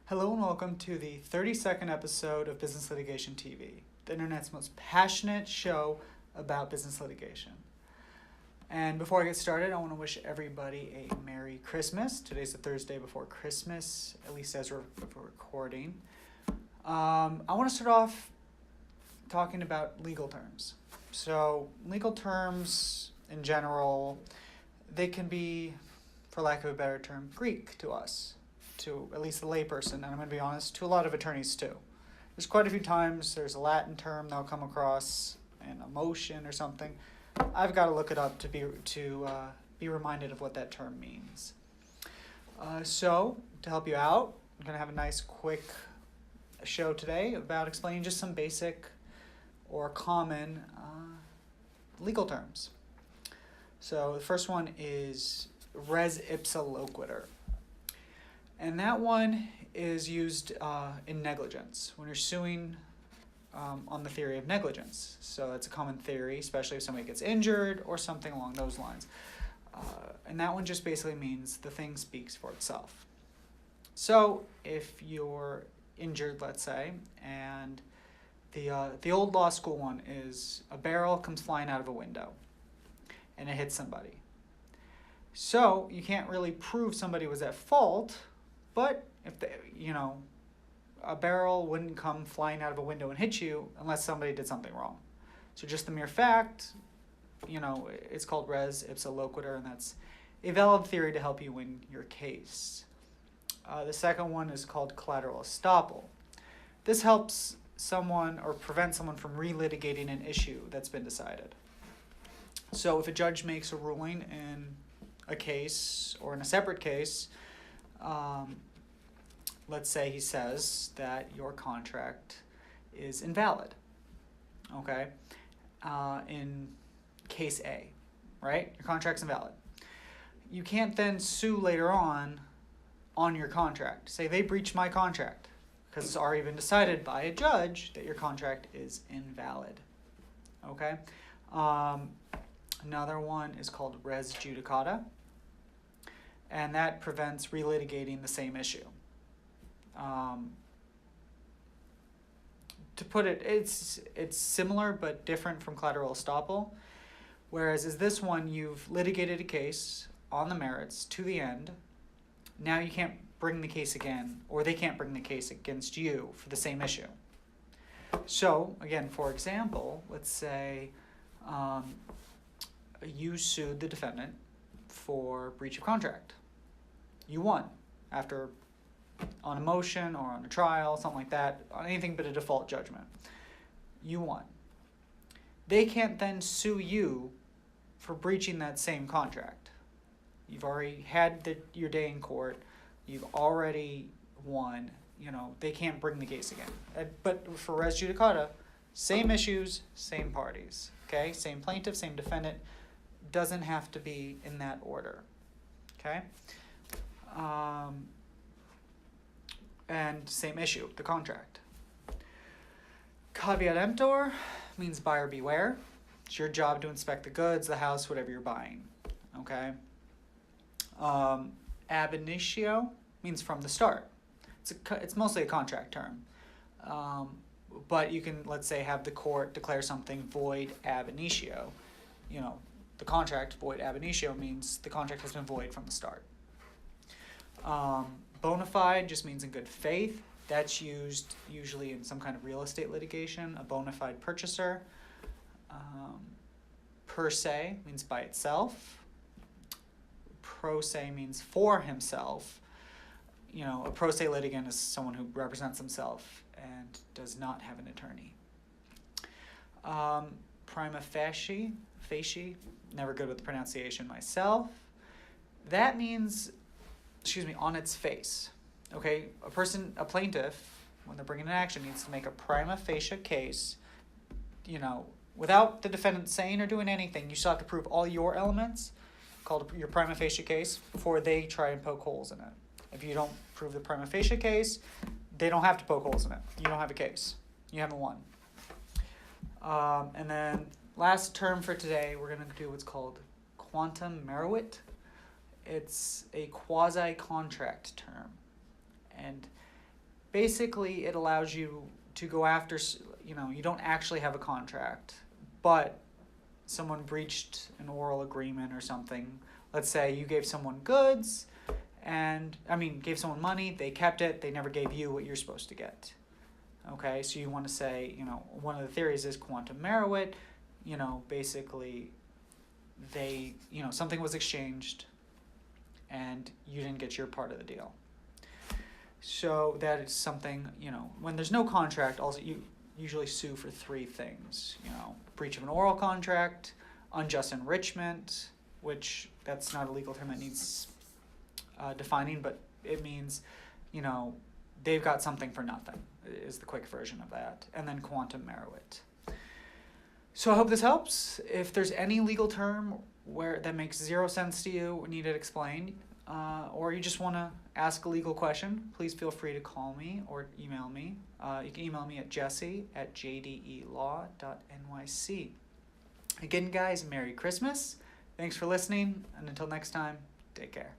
Hello and welcome to the 32nd episode of Business Litigation TV, the internet's most passionate show about business litigation. And before I get started, I want to wish everybody a Merry Christmas. Today's the Thursday before Christmas, at least as we're recording. I want to start off talking about legal terms. So legal terms in general, they can be, for lack of a better term, Greek to us, to at least the layperson, and I'm going to be honest, to a lot of attorneys too. There's quite a few times there's a Latin term they'll come across in a motion or something. I've got to look it up to be reminded of what that term means. So to help you out, I'm going to have a nice quick show today about explaining just some basic or common legal terms. So the first one is res ipsa loquitur. And that one is used in negligence, when you're suing on the theory of negligence. So that's a common theory, especially if somebody gets injured or something along those lines. And that one just basically means the thing speaks for itself. So if you're injured, let's say, and the old law school one is a barrel comes flying out of a window and it hits somebody. So you can't really prove somebody was at fault, but if a barrel wouldn't come flying out of a window and hit you unless somebody did something wrong. So just the mere fact, it's called res ipsa loquitur, and that's a valid theory to help you win your case. The second one is called collateral estoppel. This helps someone or prevents someone from relitigating an issue that's been decided. So if a judge makes a ruling in a case or in a separate case, let's say he says that your contract is invalid, okay, in case A, right? Your contract's invalid. You can't then sue later on your contract. Say they breached my contract because it's already been decided by a judge that your contract is invalid, okay? Another one is called res judicata, and that prevents relitigating the same issue. To put it, it's similar but different from collateral estoppel, whereas is this one you've litigated a case on the merits to the end. Now you can't bring the case again, or they can't bring the case against you for the same issue. So again, for example, let's say you sued the defendant for breach of contract. You won after on a motion or on a trial, something like that, on anything but a default judgment. You won. They can't then sue you for breaching that same contract. You've already had your day in court. You've already won. They can't bring the case again. But for res judicata, same issues, same parties. Okay, same plaintiff, same defendant. Doesn't have to be in that order. Okay. And same issue, the contract. Caveat emptor means buyer beware. It's your job to inspect the goods, the house, whatever you're buying. Okay. Ab initio means from the start. It's mostly a contract term. But you can, let's say, have the court declare something void ab initio. The contract void ab initio means the contract has been void from the start. Bona fide just means in good faith. That's used usually in some kind of real estate litigation, a bona fide purchaser. Per se means by itself. Pro se means for himself. A pro se litigant is someone who represents himself and does not have an attorney. Prima facie, never good with the pronunciation myself. That means, on its face. Okay, a plaintiff, when they're bringing an action, needs to make a prima facie case, without the defendant saying or doing anything. You still have to prove all your elements, called your prima facie case, before they try and poke holes in it. If you don't prove the prima facie case, they don't have to poke holes in it. You don't have a case. You haven't won. And then last term for today, we're going to do what's called quantum meruit. It's a quasi-contract term. And basically it allows you to go after, you don't actually have a contract, but someone breached an oral agreement or something. Let's say you gave someone goods, gave someone money, they kept it, they never gave you what you're supposed to get. Okay, so you want to say, one of the theories is quantum meruit, basically something was exchanged and you didn't get your part of the deal. So that is something, when there's no contract, also you usually sue for three things, breach of an oral contract, unjust enrichment, which that's not a legal term that needs defining, but it means, they've got something for nothing, is the quick version of that, and then quantum meruit. So I hope this helps. If there's any legal term that makes zero sense to you or need it explained, or you just want to ask a legal question, please feel free to call me or email me. You can email me at jesse@jdelaw.nyc. Again, guys, Merry Christmas. Thanks for listening, and until next time, take care.